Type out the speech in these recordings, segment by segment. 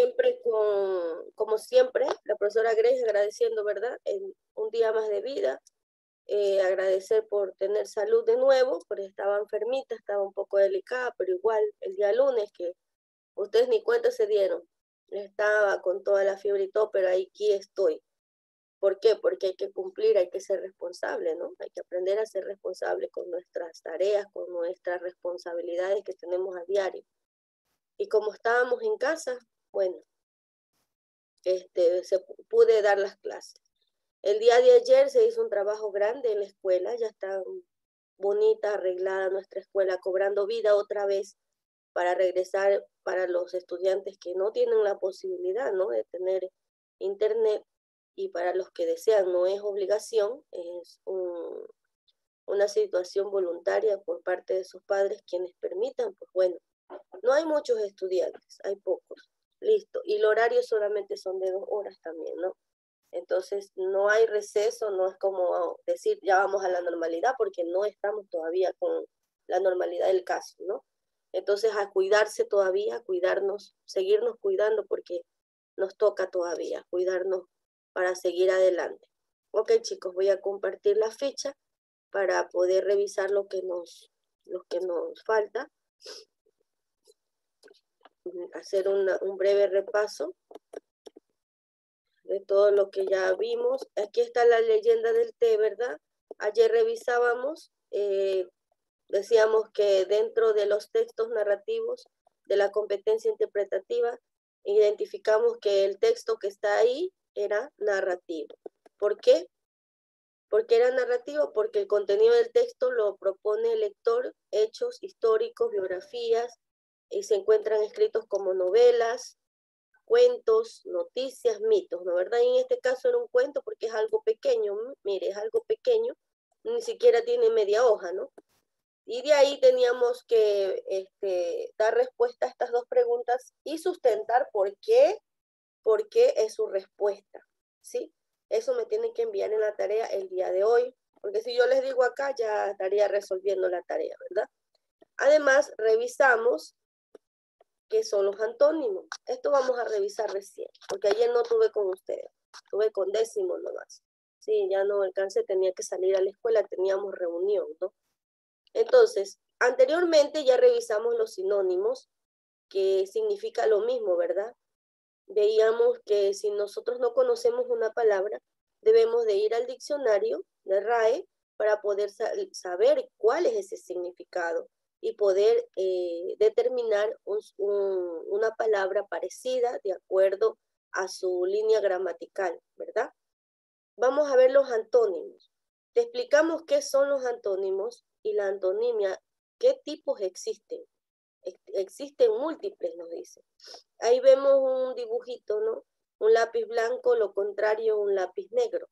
Siempre como siempre, la profesora Grace agradeciendo, ¿verdad? En un día más de vida. Agradecer por tener salud de nuevo, porque estaba enfermita, estaba un poco delicada, pero igual el día lunes, que ustedes ni cuenta se dieron, estaba con toda la fiebre y todo, pero aquí estoy. ¿Por qué? Porque hay que cumplir, hay que ser responsable, ¿no? Hay que aprender a ser responsable con nuestras tareas, con nuestras responsabilidades que tenemos a diario. Y como estábamos en casa, bueno, pude dar las clases. El día de ayer se hizo un trabajo grande en la escuela, ya está bonita, arreglada nuestra escuela, cobrando vida otra vez para regresar para los estudiantes que no tienen la posibilidad, ¿no?, de tener internet, y para los que desean, no es obligación, es una situación voluntaria por parte de sus padres quienes permitan, pues bueno, no hay muchos estudiantes, hay pocos, listo, y el horario solamente son de 2 horas también, ¿no? Entonces, no hay receso, no es como decir ya vamos a la normalidad, porque no estamos todavía con la normalidad del caso, ¿no? Entonces, a cuidarse todavía, a cuidarnos, seguirnos cuidando, porque nos toca todavía cuidarnos para seguir adelante. Ok, chicos, voy a compartir la ficha para poder revisar lo que nos falta, hacer un breve repaso de todo lo que ya vimos. Aquí está la leyenda del té, ¿verdad? Ayer revisábamos, decíamos que dentro de los textos narrativos de la competencia interpretativa, identificamos que el texto que está ahí era narrativo. ¿Por qué? ¿Por qué era narrativo? Porque el contenido del texto lo propone el lector, hechos históricos, biografías, y se encuentran escritos como novelas, cuentos, noticias, mitos, ¿no? ¿Verdad? Y en este caso era un cuento porque es algo pequeño, mire, es algo pequeño, ni siquiera tiene media hoja, ¿no? Y de ahí teníamos que dar respuesta a estas dos preguntas y sustentar por qué es su respuesta, ¿sí? Eso me tienen que enviar en la tarea el día de hoy, porque si yo les digo acá ya estaría resolviendo la tarea, ¿verdad? Además, revisamos qué son los antónimos. Esto vamos a revisar recién, porque ayer no tuve con ustedes, tuve con décimo nomás. Sí, ya no alcancé, tenía que salir a la escuela, teníamos reunión, ¿no? Entonces, anteriormente ya revisamos los sinónimos, que significa lo mismo, ¿verdad? Veíamos que si nosotros no conocemos una palabra, debemos de ir al diccionario de RAE para poder saber cuál es ese significado y poder determinar una palabra parecida de acuerdo a su línea gramatical, ¿verdad? Vamos a ver los antónimos. Te explicamos qué son los antónimos y la antonimia, qué tipos existen. Existen múltiples, nos dice. Ahí vemos un dibujito, ¿no? Un lápiz blanco, lo contrario, un lápiz negro.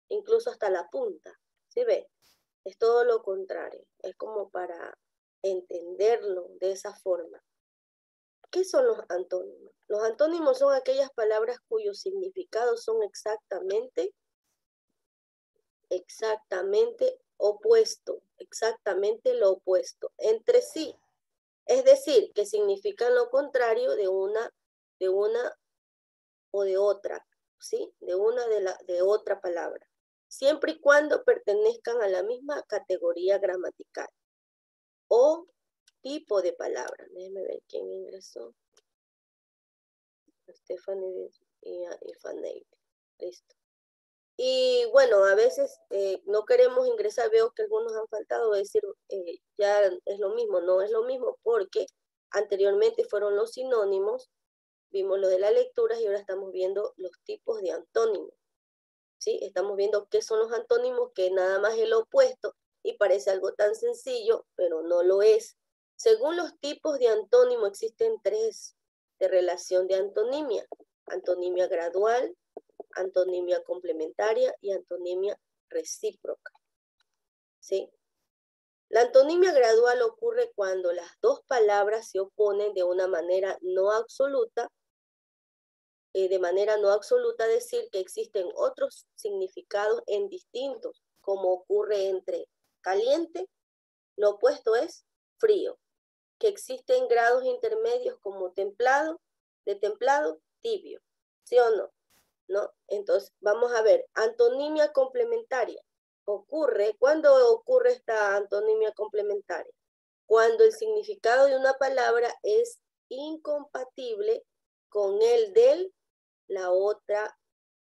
Incluso hasta la punta, ¿sí ve? Es todo lo contrario. Es como para entenderlo de esa forma. ¿Qué son los antónimos? Los antónimos son aquellas palabras cuyos significados son exactamente opuesto, exactamente lo opuesto entre sí. Es decir, que significan lo contrario de una o de otra, ¿sí? De otra palabra, siempre y cuando pertenezcan a la misma categoría gramatical o tipo de palabra. Déjenme ver quién ingresó. Stephanie y Fanny. Listo. Y bueno, a veces no queremos ingresar, veo que algunos han faltado, decir ya es lo mismo, no es lo mismo, porque anteriormente fueron los sinónimos, vimos lo de las lecturas y ahora estamos viendo los tipos de antónimos, ¿sí? Estamos viendo qué son los antónimos, que nada más es lo opuesto y parece algo tan sencillo, pero no lo es. Según los tipos de antónimo existen 3 de relación de antonimia: antonimia gradual, antonimia complementaria y antonimia recíproca, ¿sí? La antonimia gradual ocurre cuando las dos palabras se oponen de manera no absoluta, decir que existen otros significados en distintos, como ocurre entre caliente, lo opuesto es frío, que existen grados intermedios como templado, tibio. ¿Sí o no? ¿No? Entonces, vamos a ver, antonimia complementaria. ¿Cuándo ocurre esta antonimia complementaria? Cuando el significado de una palabra es incompatible con el de la otra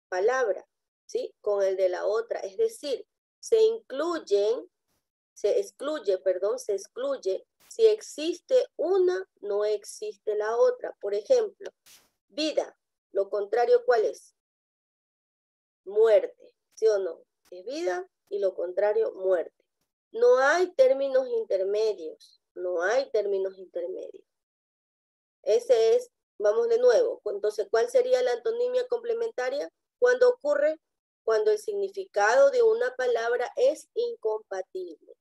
palabra, ¿sí? Con el de la otra. Es decir, se excluye. Si existe una, no existe la otra. Por ejemplo, vida. Lo contrario, ¿cuál es? Muerte, ¿sí o no? Es vida y lo contrario, muerte. No hay términos intermedios. No hay términos intermedios. Ese es, vamos de nuevo. Entonces, ¿cuál sería la antonimia complementaria? ¿Cuándo ocurre? Cuando el significado de una palabra es incompatible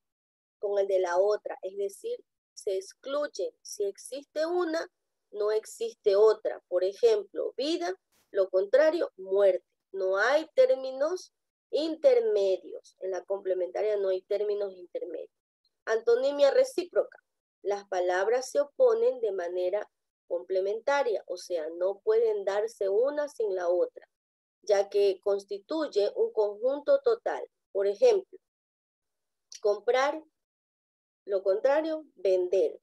con el de la otra. Es decir, se excluye. Si existe una, no existe otra. Por ejemplo, vida, lo contrario, muerte. No hay términos intermedios. En la complementaria no hay términos intermedios. Antonimia recíproca. Las palabras se oponen de manera complementaria, o sea, no pueden darse una sin la otra, ya que constituye un conjunto total. Por ejemplo, comprar, lo contrario, vender,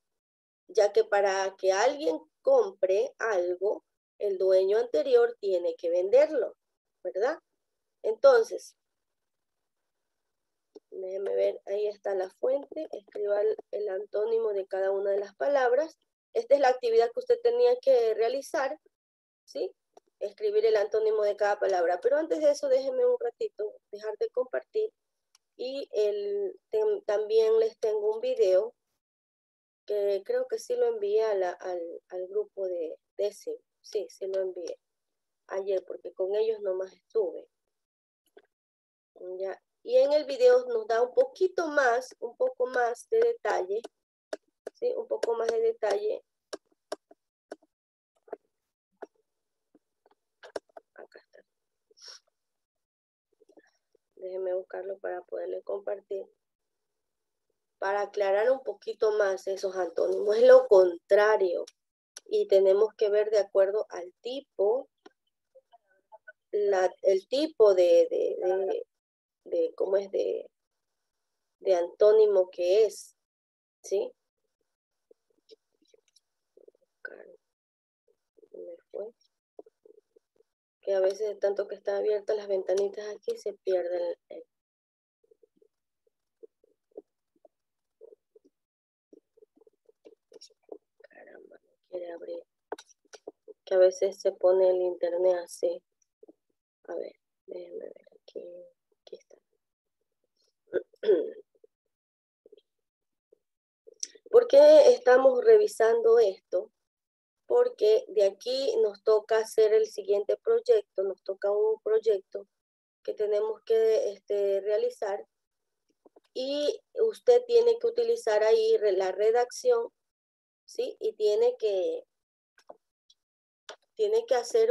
ya que para que alguien compre algo, el dueño anterior tiene que venderlo, ¿verdad? Entonces, déjeme ver, ahí está la fuente, escriba el antónimo de cada una de las palabras. Esta es la actividad que usted tenía que realizar, ¿sí? Escribir el antónimo de cada palabra. Pero antes de eso, déjenme un ratito, dejar de compartir. Y también les tengo un video que creo que sí lo envié al grupo de décimo. Sí, sí lo envié ayer, porque con ellos nomás estuve. Ya. Y en el video nos da un poco más de detalle, ¿sí? Un poco más de detalle. Acá está. Déjenme buscarlo para poderle compartir. Para aclarar un poquito más esos antónimos. Es lo contrario. Y tenemos que ver de acuerdo al tipo, el tipo ¿cómo es? De antónimo que es, ¿sí? Me fue. Que a veces de tanto que están abiertas las ventanitas aquí se pierde el caramba, no quiere abrir. Que a veces se pone el internet así. A ver, déjenme ver aquí está. ¿Por qué estamos revisando esto? Porque de aquí nos toca hacer el siguiente proyecto, nos toca un proyecto que tenemos que realizar y usted tiene que utilizar ahí la redacción, ¿sí? Y tiene que hacer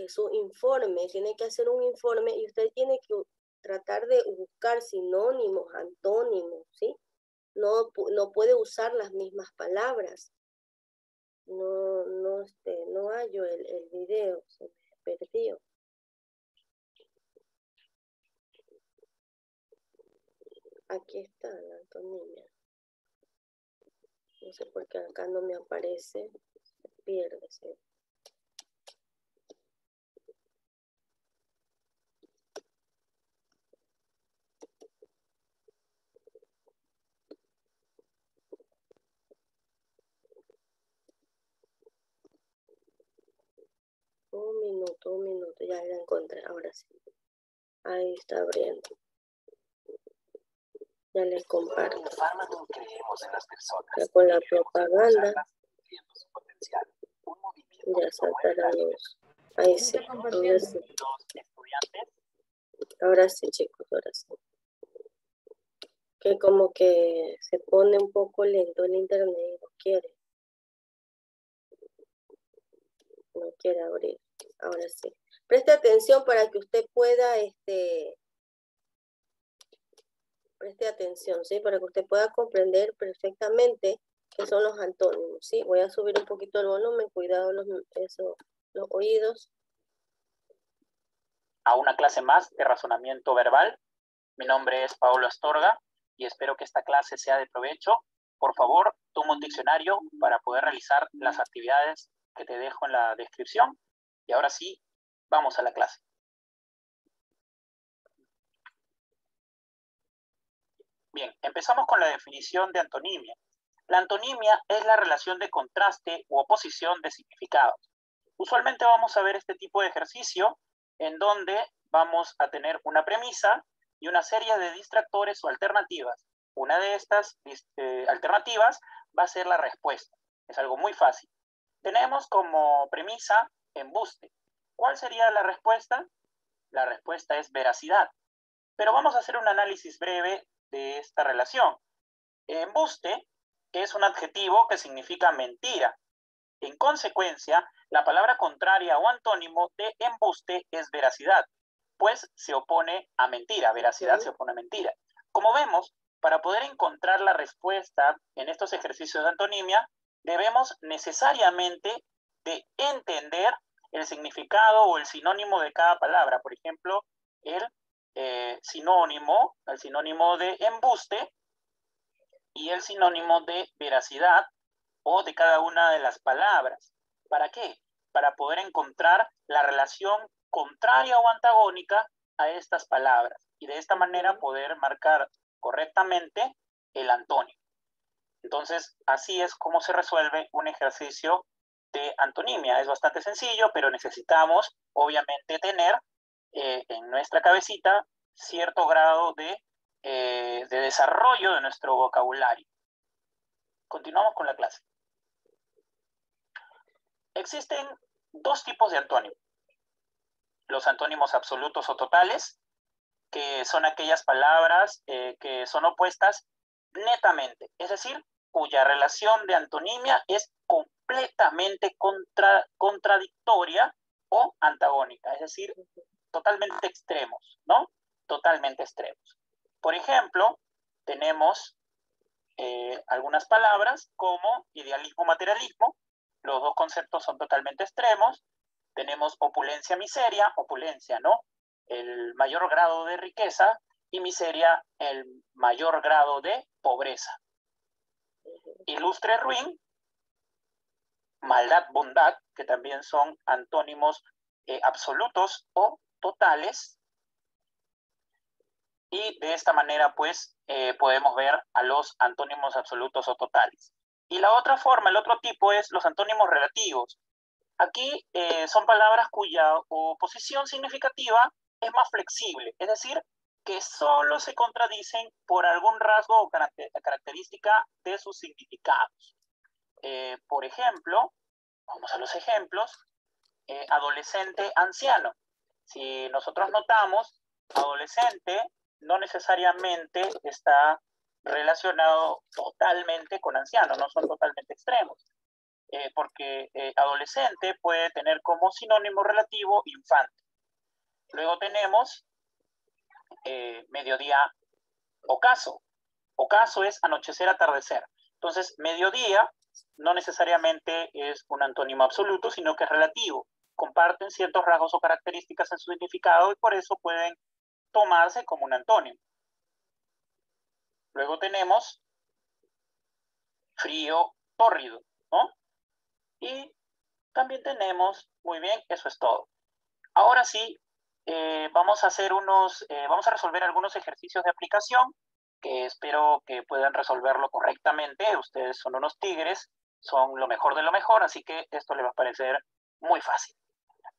su informe, tiene que hacer un informe y usted tiene que tratar de buscar sinónimos, antónimos, ¿sí? No puede usar las mismas palabras. No hallo el video, se me perdió. Aquí está la antonimia. No sé por qué acá no me aparece. Se pierde, ¿sí? Un minuto, ya la encontré, ahora sí. Ahí está abriendo. Ya les comparto. En Farmadon creemos en las personas. Ya con la propaganda. Ya saltará los. Ahí sí. Ahora sí. Ahora sí, chicos, ahora sí. Que como que se pone un poco lento el internet y no quiere abrir. Ahora sí. Preste atención para que usted pueda, preste atención, ¿sí? Para que usted pueda comprender perfectamente qué son los antónimos, ¿sí? Voy a subir un poquito el volumen, cuidado eso. los oídos. A una clase más de razonamiento verbal. Mi nombre es Paolo Astorga y espero que esta clase sea de provecho. Por favor, toma un diccionario para poder realizar las actividades que te dejo en la descripción. Y ahora sí, vamos a la clase. Bien, empezamos con la definición de antonimia. La antonimia es la relación de contraste u oposición de significados. Usualmente vamos a ver este tipo de ejercicio en donde vamos a tener una premisa y una serie de distractores o alternativas. Una de estas alternativas va a ser la respuesta. Es algo muy fácil. Tenemos como premisa embuste. ¿Cuál sería la respuesta? La respuesta es veracidad. Pero vamos a hacer un análisis breve de esta relación. Embuste es un adjetivo que significa mentira. En consecuencia, la palabra contraria o antónimo de embuste es veracidad, pues se opone a mentira. Veracidad se opone a mentira. Como vemos, para poder encontrar la respuesta en estos ejercicios de antonimia, debemos necesariamente de entender el significado o el sinónimo de cada palabra. Por ejemplo, el sinónimo de embuste y el sinónimo de veracidad o de cada una de las palabras. ¿Para qué? Para poder encontrar la relación contraria o antagónica a estas palabras y de esta manera poder marcar correctamente el antónimo. Entonces, así es como se resuelve un ejercicio de antonimia. Es bastante sencillo, pero necesitamos, obviamente, tener en nuestra cabecita cierto grado de desarrollo de nuestro vocabulario. Continuamos con la clase. Existen dos tipos de antónimos. Los antónimos absolutos o totales, que son aquellas palabras que son opuestas netamente, es decir, cuya relación de antonimia es completamente contradictoria o antagónica, es decir, totalmente extremos, ¿no? Totalmente extremos. Por ejemplo, tenemos algunas palabras como idealismo-materialismo. Los dos conceptos son totalmente extremos. Tenemos opulencia, miseria, opulencia, ¿no? El mayor grado de riqueza y miseria, el mayor grado de pobreza. Ilustre, ruin, maldad, bondad, que también son antónimos absolutos o totales. Y de esta manera, pues, podemos ver a los antónimos absolutos o totales. Y la otra forma, el otro tipo es los antónimos relativos. Aquí son palabras cuya oposición significativa es más flexible, es decir, que solo se contradicen por algún rasgo o característica de sus significados. Por ejemplo, vamos a los ejemplos, adolescente, anciano. Si nosotros notamos, adolescente no necesariamente está relacionado totalmente con anciano, no son totalmente extremos. Porque adolescente puede tener como sinónimo relativo infante. Luego tenemos mediodía, ocaso. Ocaso es anochecer, atardecer. Entonces, mediodía no necesariamente es un antónimo absoluto, sino que es relativo. Comparten ciertos rasgos o características en su significado y por eso pueden tomarse como un antónimo. Luego tenemos frío, tórrido, ¿no? Y también tenemos, muy bien, eso es todo. Ahora sí, vamos a resolver algunos ejercicios de aplicación que espero que puedan resolverlo correctamente. Ustedes son unos tigres, son lo mejor de lo mejor, así que esto les va a parecer muy fácil.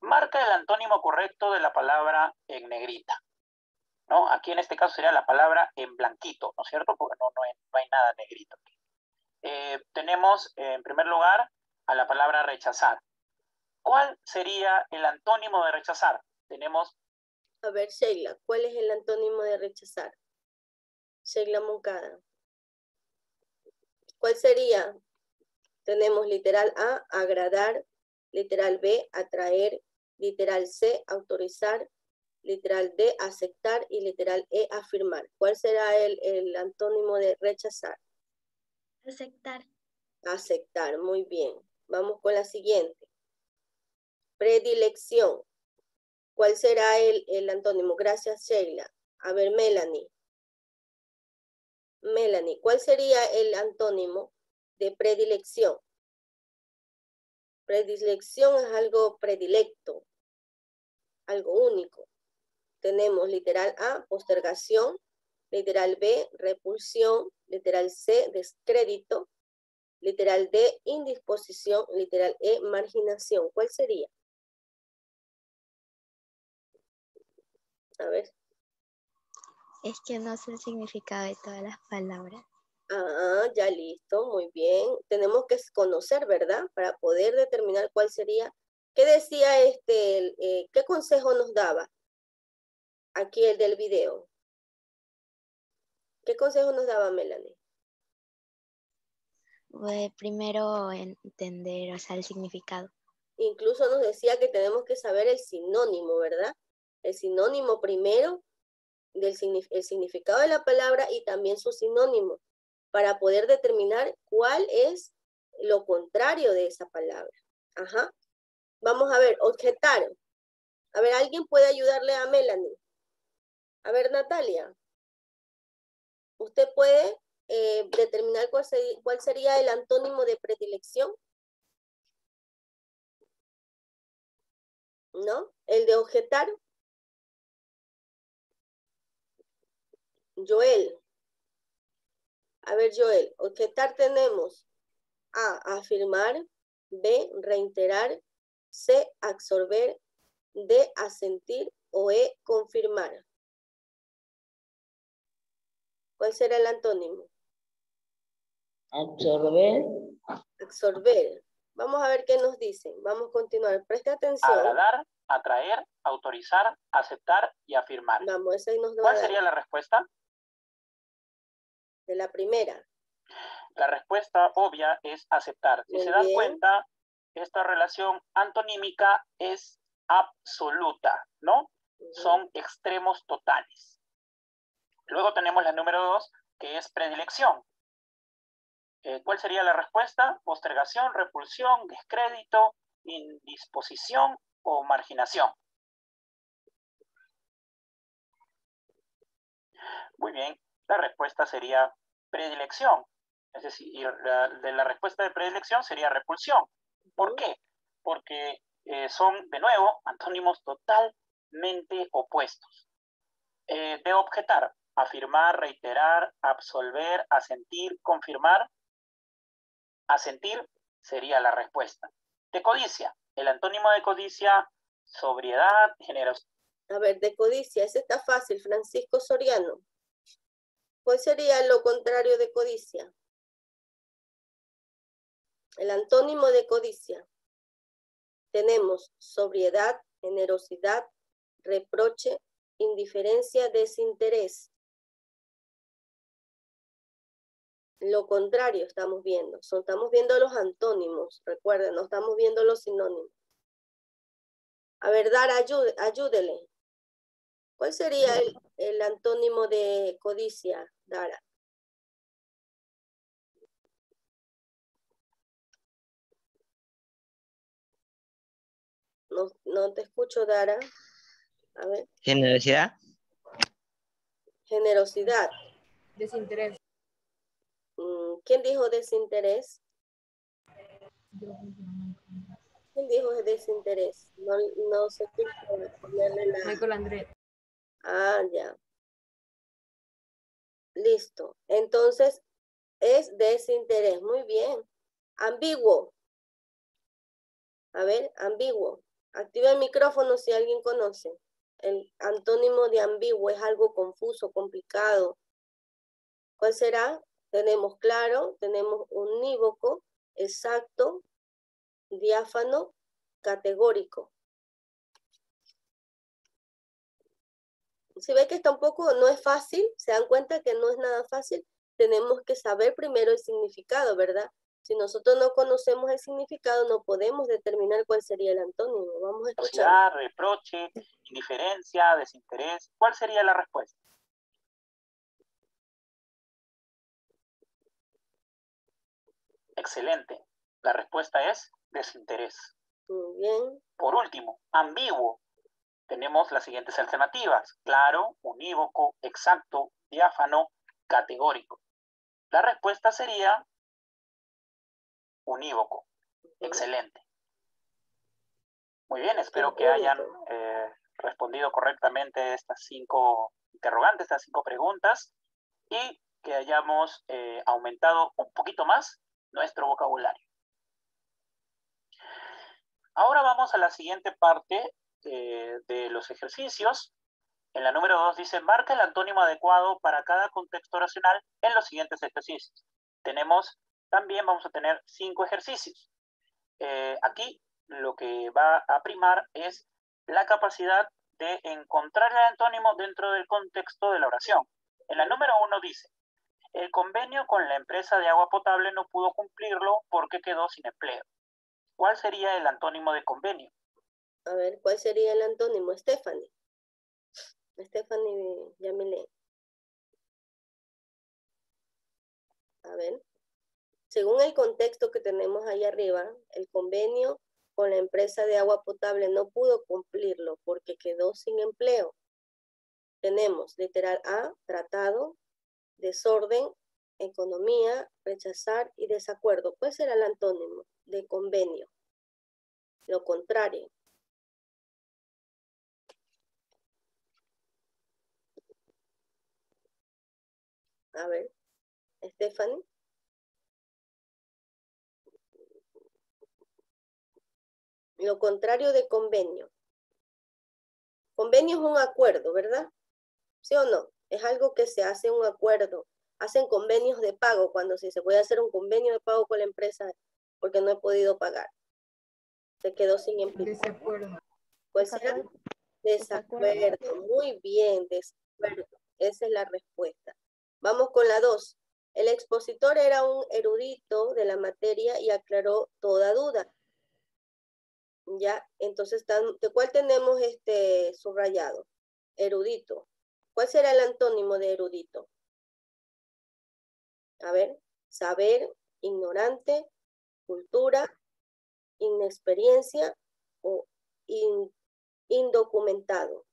Marca el antónimo correcto de la palabra en negrita, ¿no? Aquí en este caso sería la palabra en blanquito, ¿no es cierto? Porque no hay nada negrito aquí. Tenemos, en primer lugar, a la palabra rechazar. ¿Cuál sería el antónimo de rechazar? Tenemos... A ver, Sheila, ¿cuál es el antónimo de rechazar? Sheila Moncada. ¿Cuál sería? Tenemos literal A, agradar, literal B, atraer, literal C, autorizar, literal D, aceptar y literal E, afirmar. ¿Cuál será el antónimo de rechazar? Aceptar. Aceptar, muy bien. Vamos con la siguiente. Predilección. ¿Cuál será el antónimo? Gracias, Sheila. A ver, Melanie. Melanie, ¿cuál sería el antónimo de predilección? Predilección es algo predilecto, algo único. Tenemos literal A, postergación, literal B, repulsión, literal C, descrédito, literal D, indisposición, literal E, marginación. ¿Cuál sería? A ver. Es que no sé el significado de todas las palabras. Ah, ya listo, muy bien. Tenemos que conocer, ¿verdad? Para poder determinar cuál sería. ¿Qué decía qué consejo nos daba? Aquí el del video. ¿Qué consejo nos daba Melanie? Primero entender, o sea, el significado. Incluso nos decía que tenemos que saber el sinónimo, ¿verdad? El sinónimo primero el significado de la palabra y también su sinónimo para poder determinar cuál es lo contrario de esa palabra. Ajá. Vamos a ver, objetar. A ver, ¿alguien puede ayudarle a Melanie? A ver, Natalia. ¿Usted puede determinar cuál sería el antónimo de predilección? ¿No? El de objetar. Joel. A ver, Joel, objetar tenemos A, afirmar, B, reiterar, C, absorber, D, asentir o E, confirmar. ¿Cuál será el antónimo? Absorber. Absorber. Vamos a ver qué nos dicen. Vamos a continuar. Presta atención. Agradar, atraer, autorizar, aceptar y afirmar. Vamos, esa nos va a ¿Cuál dar. sería la respuesta? De la primera. La respuesta obvia es aceptar. Si Muy se dan bien. cuenta, esta relación antonímica es absoluta, ¿no? Son extremos totales. Luego tenemos la número 2, que es predilección. ¿Cuál sería la respuesta? Postergación, repulsión, descrédito, indisposición o marginación. Muy bien, la respuesta sería predilección. Es decir, la respuesta de predilección sería repulsión. ¿Por qué? Porque son, de nuevo, antónimos totalmente opuestos. De objetar, afirmar, reiterar, absolver, asentir, confirmar. Asentir sería la respuesta. De codicia, el antónimo de codicia, sobriedad, generosidad. A ver, de codicia, ese está fácil, Francisco Soriano. ¿Cuál sería lo contrario de codicia? El antónimo de codicia. Tenemos sobriedad, generosidad, reproche, indiferencia, desinterés. Lo contrario estamos viendo. Estamos viendo los antónimos. Recuerden, no estamos viendo los sinónimos. A ver, Dara, ayúdele. ¿Cuál sería el antónimo de codicia, Dara? No te escucho, Dara. A ver. Generosidad. Generosidad. Desinterés. ¿Quién dijo desinterés? ¿Quién dijo desinterés? No sé qué ponerle la... Michael Andrés. Ah, ya. Listo. Entonces, es desinterés. Muy bien. Ambiguo. A ver, ambiguo. Activa el micrófono si alguien conoce. El antónimo de ambiguo es algo confuso, complicado. ¿Cuál será? Tenemos claro, tenemos unívoco, exacto, diáfano, categórico. Si ve que está no es fácil, se dan cuenta que no es nada fácil, tenemos que saber primero el significado, ¿verdad? Si nosotros no conocemos el significado, no podemos determinar cuál sería el antónimo. Vamos a escuchar. Reproche, indiferencia, desinterés. ¿Cuál sería la respuesta? Excelente. La respuesta es desinterés. Muy bien. Por último, ambiguo. Tenemos las siguientes alternativas: claro, unívoco, exacto, diáfano, categórico. La respuesta sería unívoco. Excelente. Muy bien, espero que hayan respondido correctamente estas 5 interrogantes, estas 5 preguntas, y que hayamos aumentado un poquito más nuestro vocabulario. Ahora vamos a la siguiente parte de los ejercicios. En la número 2 dice, marca el antónimo adecuado para cada contexto oracional en los siguientes ejercicios. Vamos a tener 5 ejercicios. Aquí lo que va a primar es la capacidad de encontrar el antónimo dentro del contexto de la oración. En la número 1 dice, el convenio con la empresa de agua potable no pudo cumplirlo porque quedó sin empleo. ¿Cuál sería el antónimo de convenio? A ver, ¿cuál sería el antónimo? Stephanie, Yamile. A ver, según el contexto que tenemos ahí arriba, el convenio con la empresa de agua potable no pudo cumplirlo porque quedó sin empleo. Tenemos literal A, tratado, desorden, economía, rechazar y desacuerdo. ¿Cuál será el antónimo de convenio? Lo contrario. A ver, Stephanie. Lo contrario de convenio. Convenio es un acuerdo, ¿verdad? ¿Sí o no? Es algo que se hace un acuerdo. Hacen convenios de pago cuando se puede hacer un convenio de pago con la empresa porque no he podido pagar. Se quedó sin empleo. Desacuerdo. ¿Cuál será? Desacuerdo. Muy bien, desacuerdo. Esa es la respuesta. Vamos con la 2. El expositor era un erudito de la materia y aclaró toda duda. Ya, entonces, ¿de cuál tenemos subrayado? Erudito. ¿Cuál será el antónimo de erudito? A ver, saber, ignorante, cultura, inexperiencia o indocumentado.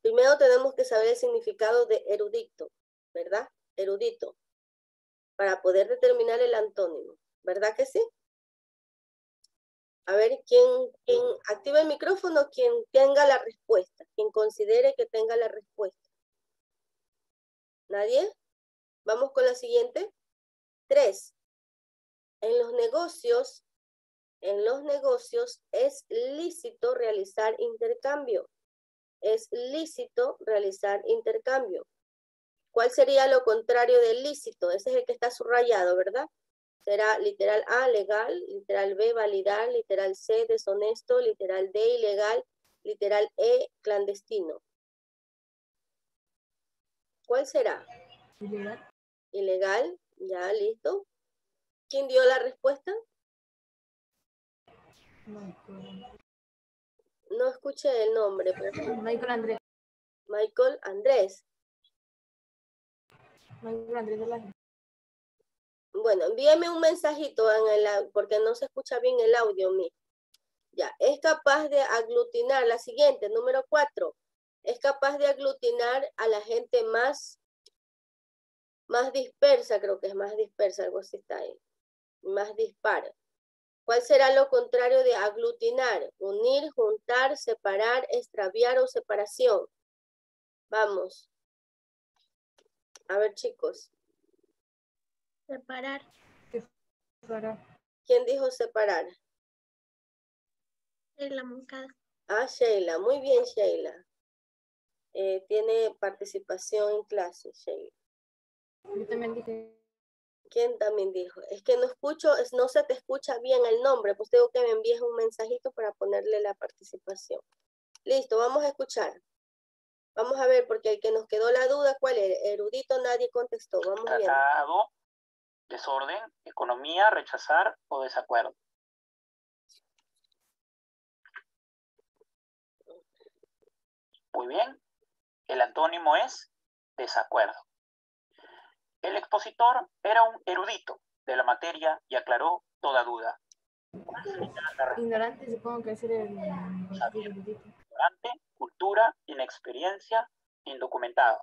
Primero tenemos que saber el significado de erudito, ¿verdad? Erudito, para poder determinar el antónimo, ¿verdad que sí? A ver, ¿quién activa el micrófono? Quien tenga la respuesta, quien considere que tenga la respuesta. ¿Nadie? Vamos con la siguiente. 3. En los negocios es lícito realizar intercambio. Es lícito realizar intercambio. ¿Cuál sería lo contrario de lícito? Ese es el que está subrayado, ¿verdad? Será literal A, legal, literal B, validar, literal C, deshonesto, literal D, ilegal, literal E, clandestino. ¿Cuál será? Ilegal. Ilegal, ya, listo. ¿Quién dio la respuesta? No escuché el nombre. Michael Andrés. Michael Andrés. Michael Andrés de la... Bueno, envíeme un mensajito porque no se escucha bien el audio mío. Ya, es capaz de aglutinar, la siguiente, número 4. Es capaz de aglutinar a la gente más dispersa, creo que es más dispersa, algo así está ahí. Más dispara. ¿Cuál será lo contrario de aglutinar? Unir, juntar, separar, extraviar o separación. Vamos. A ver, chicos. Separar. Separar. ¿Quién dijo separar? En la Moncada. Ah, Sheila. Muy bien, Sheila. Tiene participación en clase, Sheila. Yo también dije... ¿Quién también dijo? Es que no escucho, no se te escucha bien el nombre, pues tengo que me envíes un mensajito para ponerle la participación. Listo, vamos a escuchar. Vamos a ver, porque el que nos quedó la duda, ¿cuál era? Erudito, nadie contestó. Vamos bien. Tratado, desorden, economía, rechazar o desacuerdo. Muy bien. El antónimo es desacuerdo. El expositor era un erudito de la materia y aclaró toda duda. Ignorante, supongo que es el... Ignorante, cultura, inexperiencia, indocumentado.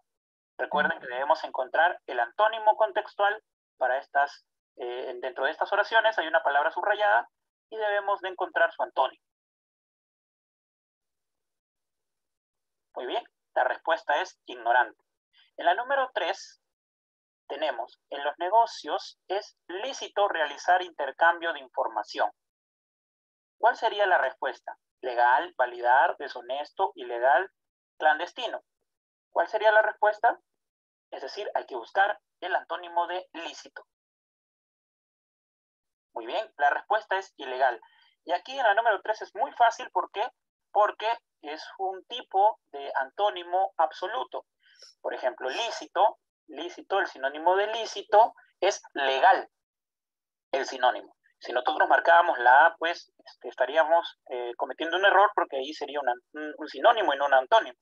Recuerden que debemos encontrar el antónimo contextual para estas, dentro de estas oraciones hay una palabra subrayada y debemos de encontrar su antónimo. Muy bien, la respuesta es ignorante. En la número 3 tenemos, en los negocios es lícito realizar intercambio de información. ¿Cuál sería la respuesta? Legal, validar, deshonesto, ilegal, clandestino. ¿Cuál sería la respuesta? Es decir, hay que buscar el antónimo de lícito. Muy bien, la respuesta es ilegal. Y aquí en la número 3 es muy fácil, ¿por qué? Porque es un tipo de antónimo absoluto. Por ejemplo, lícito, el sinónimo de lícito es legal, el sinónimo. Si nosotros marcábamos la A, pues estaríamos cometiendo un error porque ahí sería un sinónimo y no un antónimo.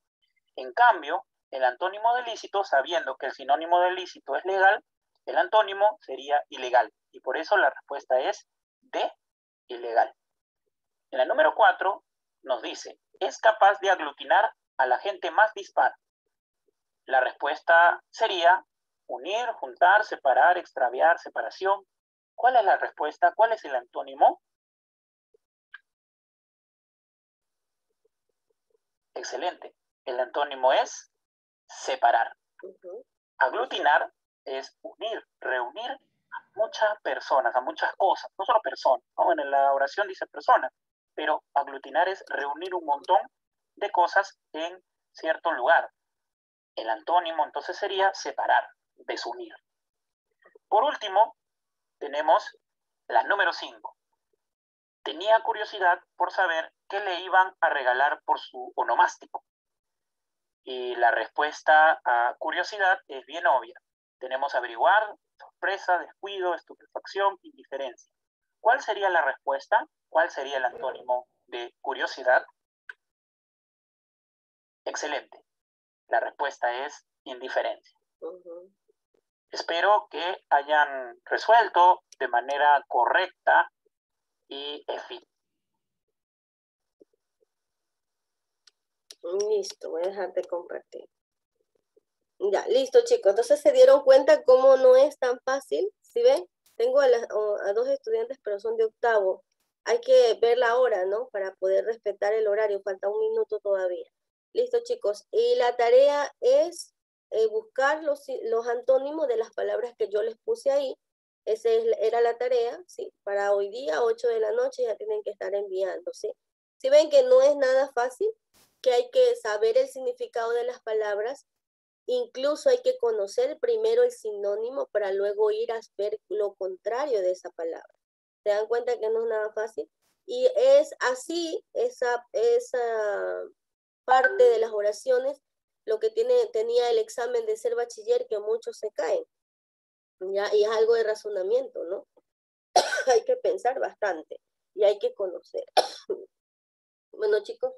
En cambio, el antónimo de lícito, sabiendo que el sinónimo de lícito es legal, el antónimo sería ilegal. Y por eso la respuesta es D, ilegal. En la número 4 nos dice, es capaz de aglutinar a la gente más dispar. La respuesta sería unir, juntar, separar, extraviar, separación. ¿Cuál es la respuesta? ¿Cuál es el antónimo? Excelente. El antónimo es separar. Aglutinar es unir, reunir a muchas personas, a muchas cosas, no solo personas, ¿no? En la oración dice personas, pero aglutinar es reunir un montón de cosas en cierto lugar. El antónimo entonces sería separar, desunir. Por último, tenemos la número 5. Tenía curiosidad por saber qué le iban a regalar por su onomástico. Y la respuesta a curiosidad es bien obvia. Tenemos averiguar, sorpresa, descuido, estupefacción, indiferencia. ¿Cuál sería la respuesta? ¿Cuál sería el antónimo de curiosidad? Excelente. La respuesta es indiferencia. Espero que hayan resuelto de manera correcta y eficaz. Listo, voy a dejar de compartir. Ya, listo, chicos. Entonces se dieron cuenta cómo no es tan fácil. ¿Sí ven? Tengo a 2 estudiantes, pero son de octavo. Hay que ver la hora, ¿no? Para poder respetar el horario. Falta 1 minuto todavía. Listo, chicos. Y la tarea es buscar los antónimos de las palabras que yo les puse ahí. Esa era la tarea, ¿sí? Para hoy día, 8 de la noche, ya tienen que estar enviando, ¿sí? ¿Sí ven que no es nada fácil? Que hay que saber el significado de las palabras. Incluso hay que conocer primero el sinónimo para luego ir a ver lo contrario de esa palabra. ¿Se dan cuenta que no es nada fácil? Y es así, esa parte de las oraciones, lo que tenía el examen de ser bachiller, que muchos se caen. ¿Ya? Y es algo de razonamiento, ¿no? Hay que pensar bastante y hay que conocer. Bueno, chicos.